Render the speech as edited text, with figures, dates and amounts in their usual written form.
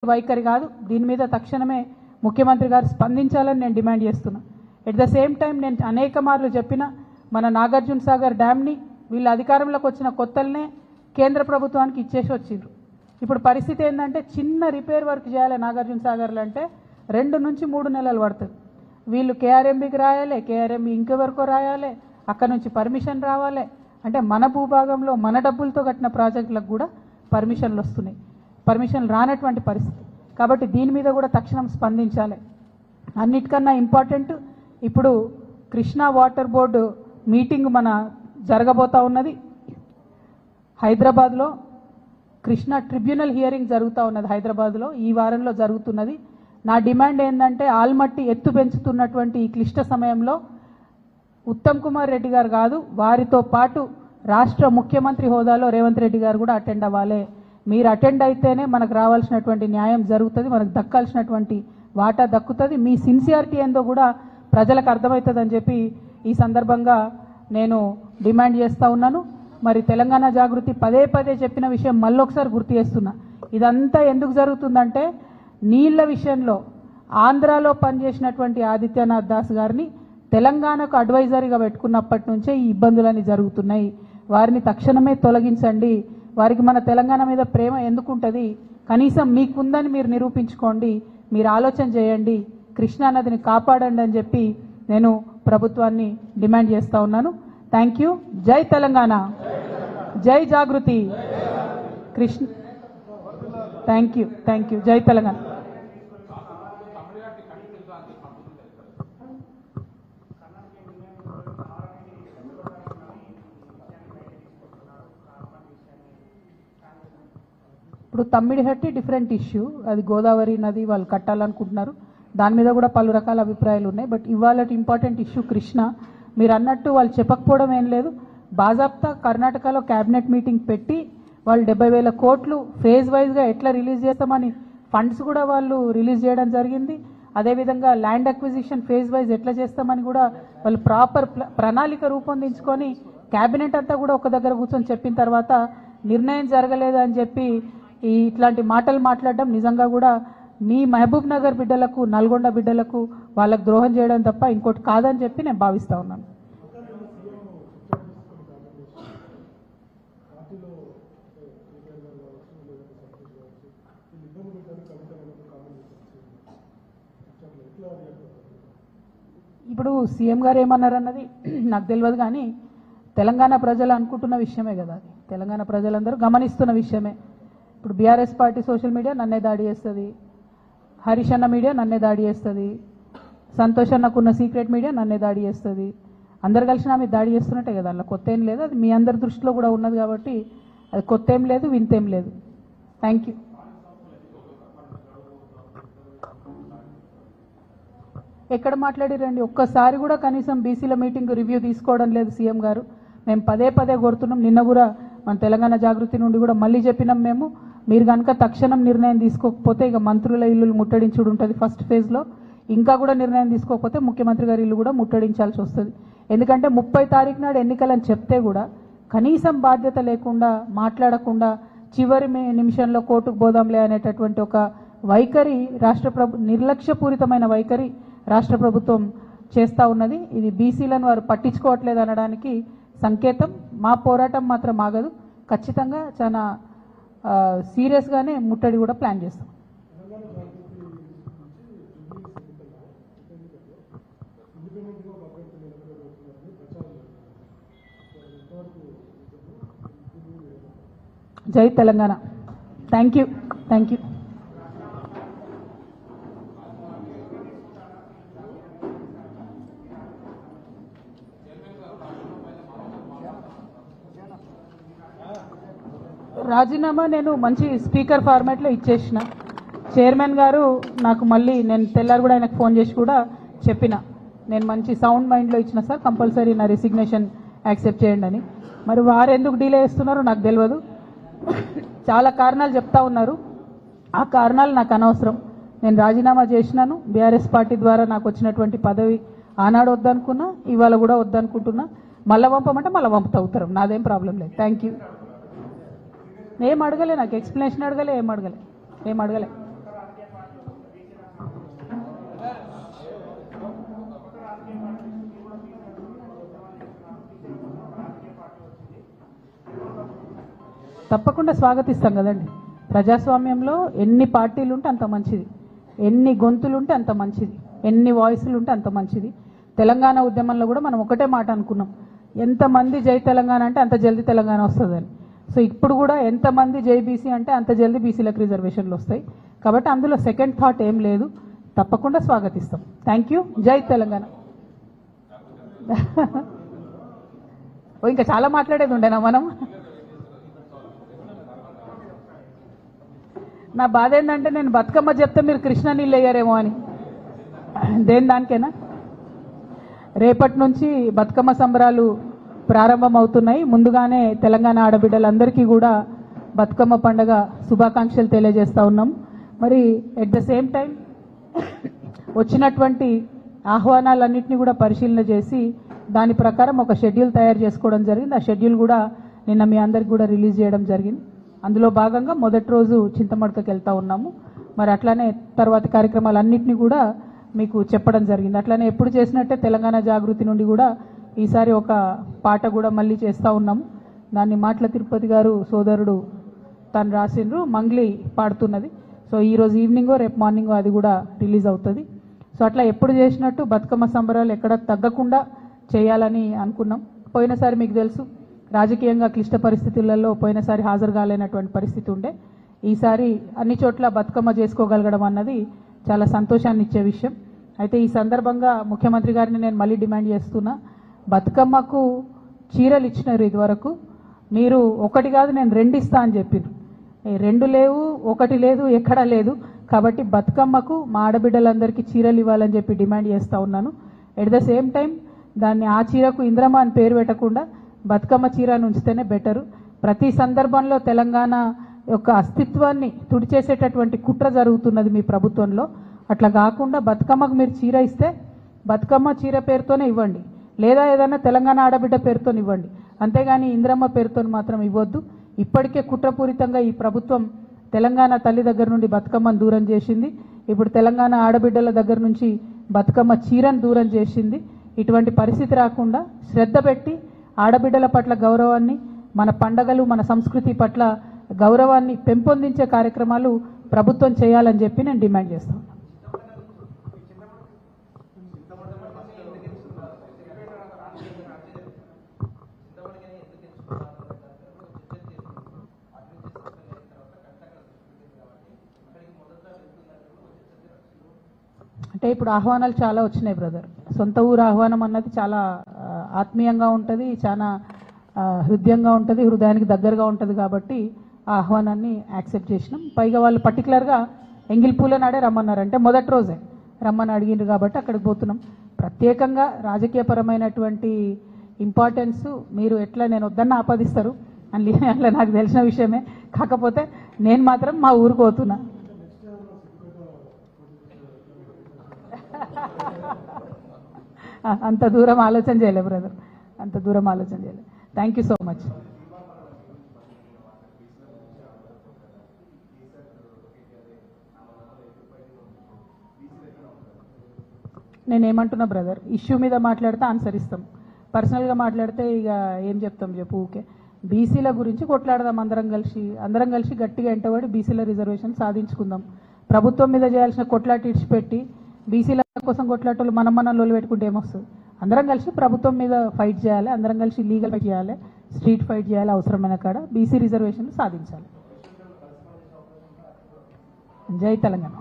వైఖరి కాదు. దీని మీద తక్షణమే ముఖ్యమంత్రి గారు స్పందించాలని నేను డిమాండ్ చేస్తున్నా. ఎట్ ద సేమ్ టైం నేను అనేక మార్లు చెప్పిన మన నాగార్జున సాగర్ డ్యామ్ని వీళ్ళ అధికారంలోకి వచ్చిన కొత్తలనే కేంద్ర ప్రభుత్వానికి ఇచ్చేసి వచ్చిండ్రు. ఇప్పుడు పరిస్థితి ఏంటంటే చిన్న రిపేర్ వర్క్ చేయాలి నాగార్జున సాగర్లో అంటే 2 నుంచి 3 నెలలు పడుతుంది. వీళ్ళు కేఆర్ఎంబీకి రాయాలి, కేఆర్ఎంబీ ఇంకెవరికో రాయాలి, అక్కడ నుంచి పర్మిషన్ రావాలి. అంటే మన భూభాగంలో మన డబ్బులతో కట్టిన ప్రాజెక్టులకు కూడా పర్మిషన్లు వస్తున్నాయి. పర్మిషన్ రానటువంటి పరిస్థితి. కాబట్టి దీని మీద కూడా తక్షణం స్పందించాలి. అన్నిటికన్నా ఇంపార్టెంట్ ఇప్పుడు కృష్ణా వాటర్ బోర్డు మీటింగ్ మన జరగబోతా ఉన్నది హైదరాబాద్లో. కృష్ణా ట్రిబ్యునల్ హియరింగ్ జరుగుతూ ఉన్నది హైదరాబాద్లో, ఈ వారంలో జరుగుతున్నది. నా డిమాండ్ ఏంటంటే ఆల్మట్టి ఎత్తు పెంచుతున్నటువంటి ఈ క్లిష్ట సమయంలో ఉత్తమ్ కుమార్ రెడ్డి గారు కాదు, వారితో పాటు రాష్ట్ర ముఖ్యమంత్రి హోదాలో రేవంత్ రెడ్డి గారు కూడా అటెండ్ అవ్వాలి. మీరు అటెండ్ అయితేనే మనకు రావాల్సినటువంటి న్యాయం జరుగుతుంది, మనకు దక్కాల్సినటువంటి వాటా దక్కుతుంది. మీ సిన్సియారిటీ ఏందో కూడా ప్రజలకు అర్థమవుతుందని చెప్పి ఈ సందర్భంగా నేను డిమాండ్ చేస్తూ ఉన్నాను. మరి తెలంగాణ జాగృతి పదే పదే చెప్పిన విషయం మళ్ళొకసారి గుర్తు చేస్తున్నా. ఇదంతా ఎందుకు జరుగుతుందంటే నీళ్ల విషయంలో ఆంధ్రాలో పనిచేసినటువంటి ఆదిత్యనాథ్ దాస్ గారిని తెలంగాణకు అడ్వైజరీగా పెట్టుకున్నప్పటి నుంచే ఈ ఇబ్బందులన్నీ జరుగుతున్నాయి. వారిని తక్షణమే తొలగించండి. వారికి మన తెలంగాణ మీద ప్రేమ ఎందుకుంటుంది? కనీసం మీకుందని మీరు నిరూపించుకోండి, మీరు ఆలోచన చేయండి, కృష్ణానదిని కాపాడండి అని చెప్పి నేను ప్రభుత్వాన్ని డిమాండ్ చేస్తూ ఉన్నాను. Thank you. జై తెలంగాణ, జై Jagruthi Krishna. Thank you, thank you. జై తెలంగాణ. ఇప్పుడు తమ్మిడిహట్టి డిఫరెంట్ ఇష్యూ, అది గోదావరి నది వాళ్ళు కట్టాలనుకుంటున్నారు. దాని మీద కూడా పలు రకాల అభిప్రాయాలు ఉన్నాయి. బట్ ఇవాళ ఇంపార్టెంట్ ఇష్యూ కృష్ణ. మీరు అన్నట్టు వాళ్ళు చెప్పకపోవడం ఏం లేదు. బాజాప్తా కర్ణాటకలో క్యాబినెట్ మీటింగ్ పెట్టి వాళ్ళు 70,000 కోట్లు ఫేజ్ వైజ్గా ఎట్లా రిలీజ్ చేస్తామని ఫండ్స్ కూడా వాళ్ళు రిలీజ్ చేయడం జరిగింది. అదేవిధంగా ల్యాండ్ అక్విజిషన్ ఫేజ్ వైజ్ ఎట్లా చేస్తామని కూడా వాళ్ళు ప్రాపర్ ప్రణాళిక రూపొందించుకొని క్యాబినెట్ అంతా కూడా ఒక దగ్గర కూర్చొని చెప్పిన తర్వాత నిర్ణయం జరగలేదు అని చెప్పి ఇట్లాంటి మాటలు మాట్లాడడం నిజంగా కూడా మీ మహబూబ్ నగర్ బిడ్డలకు, నల్గొండ బిడ్డలకు వాళ్ళకు ద్రోహం చేయడం తప్ప ఇంకోటి కాదని చెప్పి నేను భావిస్తూ ఉన్నాను. ఇప్పుడు సీఎం గారు ఏమన్నారన్నది నాకు తెలియదు, కానీ తెలంగాణ ప్రజలు అనుకుంటున్న విషయమే కదా అది. తెలంగాణ ప్రజలందరూ గమనిస్తున్న విషయమే. ఇప్పుడు బీఆర్ఎస్ పార్టీ సోషల్ మీడియా నన్నే దాడి చేస్తుంది, హరీష్ అన్న మీడియా నన్నే దాడి చేస్తుంది, సంతోష్ అన్నకున్న సీక్రెట్ మీడియా నన్నే దాడి చేస్తుంది. అందరు కలిసి నా మీద దాడి చేస్తున్నట్టే కదా, అలా కొత్త ఏం లేదు. అది మీ అందరి దృష్టిలో కూడా ఉన్నది కాబట్టి అది కొత్త ఏం లేదు, వింతేం లేదు. Thank you. ఎక్కడ మాట్లాడిరండి? ఒక్కసారి కూడా కనీసం బీసీల మీటింగ్ రివ్యూ తీసుకోవడం లేదు సీఎం గారు. మేము పదే పదే కోరుతున్నాం. నిన్న కూడా మన తెలంగాణ జాగృతి నుండి కూడా మళ్ళీ చెప్పినాం మేము, మీరు కనుక తక్షణం నిర్ణయం తీసుకోకపోతే ఇక మంత్రుల ఇల్లు ముట్టడించుడు ఉంటుంది ఫస్ట్ ఫేజ్లో. ఇంకా కూడా నిర్ణయం తీసుకోకపోతే ముఖ్యమంత్రి గారి ఇల్లు కూడా ముట్టడించాల్సి వస్తుంది. ఎందుకంటే 30 తారీఖు నాడు ఎన్నికలని చెప్తే కూడా కనీసం బాధ్యత లేకుండా మాట్లాడకుండా చివరి నిమిషంలో కోర్టుకు పోదాంలే అనేటటువంటి ఒక వైఖరి నిర్లక్ష్యపూరితమైన వైఖరి రాష్ట్ర ప్రభుత్వం చేస్తూ ఉన్నది. ఇది బీసీలను వారు పట్టించుకోవట్లేదు అనడానికి సంకేతం. మా పోరాటం మాత్రం ఆగదు. ఖచ్చితంగా చాలా సీరియస్గానే ముట్టడి కూడా ప్లాన్ చేస్తాం. జై Telangana. Thank you, thank you. రాజీనామా నేను మంచి స్పీకర్ ఫార్మాట్లో ఇచ్చేసిన. చైర్మన్ గారు నాకు మళ్ళీ నేను తెల్లారు కూడా ఆయనకు ఫోన్ చేసి కూడా చెప్పిన, నేను మంచి సౌండ్ మైండ్లో ఇచ్చిన సార్, కంపల్సరీ నా రిసిగ్నేషన్ యాక్సెప్ట్ చేయండి అని. మరి వారు ఎందుకు డిలే చేస్తున్నారో నాకు తెలియదు. చాలా కారణాలు చెప్తా ఉన్నారు. ఆ కారణాలు నాకు అనవసరం. నేను రాజీనామా చేసినాను. బీఆర్ఎస్ పార్టీ ద్వారా నాకు వచ్చినటువంటి పదవి ఆనాడు వద్దనుకున్నా, ఇవాళ కూడా వద్దనుకుంటున్నా. మళ్ళీ పంపమంటే మళ్ళీ పంపుతా ఉత్తరం, నాదేం ప్రాబ్లం లేదు. Thank you. ఏం అడగలే, నాకు ఎక్స్ప్లెనేషన్ అడగలే, ఏం అడగలే. తప్పకుండా స్వాగతిస్తాం కదండి. ప్రజాస్వామ్యంలో ఎన్ని పార్టీలు ఉంటే అంత మంచిది, ఎన్ని గొంతులు ఉంటే అంత మంచిది, ఎన్ని వాయిస్లు ఉంటే అంత మంచిది. తెలంగాణ ఉద్యమంలో కూడా మనం ఒకటే మాట అనుకున్నాం, ఎంతమంది జై తెలంగాణ అంటే అంత జల్దీ తెలంగాణ వస్తుందని. సో ఇప్పుడు కూడా ఎంతమంది జై బీసీ అంటే అంత జల్దీ బీసీలకు రిజర్వేషన్లు వస్తాయి. కాబట్టి అందులో సెకండ్ థాట్ ఏం లేదు, తప్పకుండా స్వాగతిస్తాం. Thank you. జై తెలంగాణ. ఇంకా చాలా మాట్లాడేది ఉండేనా మనం. నా బాధ ఏంటంటే నేను బతుకమ్మ చెప్తే మీరు కృష్ణ నీళ్ళు వేయరేమో అని. దేని దానికేనా. రేపటి నుంచి బతుకమ్మ సంబరాలు ప్రారంభం అవుతున్నాయి. ముందుగానే తెలంగాణ ఆడబిడ్డలందరికీ కూడా బతుకమ్మ పండుగ శుభాకాంక్షలు తెలియజేస్తూ ఉన్నాం. మరి ఎట్ ద సేమ్ టైం వచ్చినటువంటి ఆహ్వానాలన్నింటినీ కూడా పరిశీలన చేసి దాని ప్రకారం ఒక షెడ్యూల్ తయారు చేసుకోవడం జరిగింది. ఆ షెడ్యూల్ కూడా నిన్న మీ అందరికి కూడా రిలీజ్ చేయడం జరిగింది. అందులో భాగంగా మొదటి రోజు చింతమడకకి వెళ్తూ ఉన్నాము. మరి అట్లానే తర్వాత కార్యక్రమాలన్నింటినీ కూడా మీకు చెప్పడం జరిగింది. అట్లానే ఎప్పుడు చేసినట్టే తెలంగాణ జాగృతి నుండి కూడా ఈసారి ఒక పాట కూడా మళ్ళీ చేస్తూ ఉన్నాము. దాన్ని మాటల తిరుపతి గారు సోదరుడు తను రాసిండ్రు, మంగ్లీ పాడుతున్నది. సో ఈరోజు ఈవినింగో రేపు మార్నింగో అది కూడా రిలీజ్ అవుతుంది. సో అట్లా ఎప్పుడు చేసినట్టు బతుకమ్మ సంబరాలు ఎక్కడ తగ్గకుండా చేయాలని అనుకున్నాం. పోయినసారి మీకు తెలుసు రాజకీయంగా క్లిష్ట పరిస్థితులలో పోయినసారి హాజరు కాలేనటువంటి పరిస్థితి ఉండే. ఈసారి అన్ని చోట్ల బతుకమ్మ చేసుకోగలగడం అన్నది చాలా సంతోషాన్ని ఇచ్చే విషయం. అయితే ఈ సందర్భంగా ముఖ్యమంత్రి గారిని నేను మళ్ళీ డిమాండ్ చేస్తున్నా, బతుకమ్మకు చీరలు ఇచ్చినారు ఇదివరకు, మీరు ఒకటి కాదు నేను 2 ఇస్తా అని చెప్పారు. 2 లేవు, 1 లేదు, ఎక్కడా లేదు. కాబట్టి బతుకమ్మకు మా ఆడబిడ్డలందరికీ చీరలు ఇవ్వాలని చెప్పి డిమాండ్ చేస్తూ ఉన్నాను. ఎట్ ద సేమ్ టైం దాన్ని ఆ చీరకు ఇంద్రమ్మ అని పేరు పెట్టకుండా బతుకమ్మ చీరను ఉంచితేనే బెటరు. ప్రతి సందర్భంలో తెలంగాణ యొక్క అస్తిత్వాన్ని తుడిచేసేటటువంటి కుట్ర జరుగుతున్నది మీ ప్రభుత్వంలో. అట్లా కాకుండా బతుకమ్మకు మీరు చీర ఇస్తే బతుకమ్మ చీర పేరుతోనే ఇవ్వండి, లేదా ఏదైనా తెలంగాణ ఆడబిడ్డ పేరుతో ఇవ్వండి, అంతేగాని ఇంద్రమ్మ పేరుతో మాత్రం ఇవ్వద్దు. ఇప్పటికే కుట్రపూరితంగా ఈ ప్రభుత్వం తెలంగాణ తల్లి దగ్గర నుండి బతుకమ్మను దూరం చేసింది. ఇప్పుడు తెలంగాణ ఆడబిడ్డల దగ్గర నుంచి బతుకమ్మ చీరను దూరం చేసింది. ఇటువంటి పరిస్థితి రాకుండా శ్రద్ధ పెట్టి ఆడబిడ్డల పట్ల గౌరవాన్ని, మన పండగలు మన సంస్కృతి పట్ల గౌరవాన్ని పెంపొందించే కార్యక్రమాలు ప్రభుత్వం చేయాలని చెప్పి నేను డిమాండ్ చేస్తాను. అంటే ఇప్పుడు ఆహ్వానాలు చాలా వచ్చినాయి బ్రదర్. సొంత ఊరు ఆహ్వానం అన్నది చాలా ఆత్మీయంగా ఉంటుంది, చాలా హృదయంగా ఉంటుంది, హృదయానికి దగ్గరగా ఉంటుంది. కాబట్టి ఆ ఆహ్వానాన్ని యాక్సెప్ట్ చేసినాం. పైగా వాళ్ళు పర్టికులర్గా ఎంగిల్పూల నాడే రమ్మన్నారు, అంటే మొదటి రోజే రమ్మని అడిగిండ్రు కాబట్టి అక్కడికి పోతున్నాం. ప్రత్యేకంగా రాజకీయపరమైనటువంటి ఇంపార్టెన్స్ మీరు ఎట్లా నేను వద్దన్న ఆపాదిస్తారు అని అట్లా నాకు తెలిసిన విషయమే. కాకపోతే నేను మాత్రం మా ఊరికి పోతున్నా. అంత దూరం ఆలోచన చేయలే బ్రదర్, అంత దూరం ఆలోచన చేయలే. Thank you so much. నేనేమంటున్నా బ్రదర్, ఇష్యూ మీద మాట్లాడితే ఆన్సర్ ఇస్తాం, పర్సనల్గా మాట్లాడితే ఇక ఏం చెప్తాం చెప్పు. ఊకే బీసీల గురించి కొట్లాడదాం, అందరం కలిసి గట్టిగా ఎంటబడి బీసీల రిజర్వేషన్ సాధించుకుందాం. ప్రభుత్వం మీద చేయాల్సిన కొట్లాట ఇడిచిపెట్టి బీసీల కోసం కొట్లాటలు మనం లోలు పెట్టుకుంటే ఏమొస్తుంది. అందరం కలిసి ప్రభుత్వం మీద ఫైట్ చేయాలి, అందరం కలిసి లీగల్ ఫైట్ చేయాలి, స్ట్రీట్ ఫైట్ చేయాలి, అవసరమైన కాడ బీసీ రిజర్వేషన్లు సాధించాలి. జై తెలంగాణ.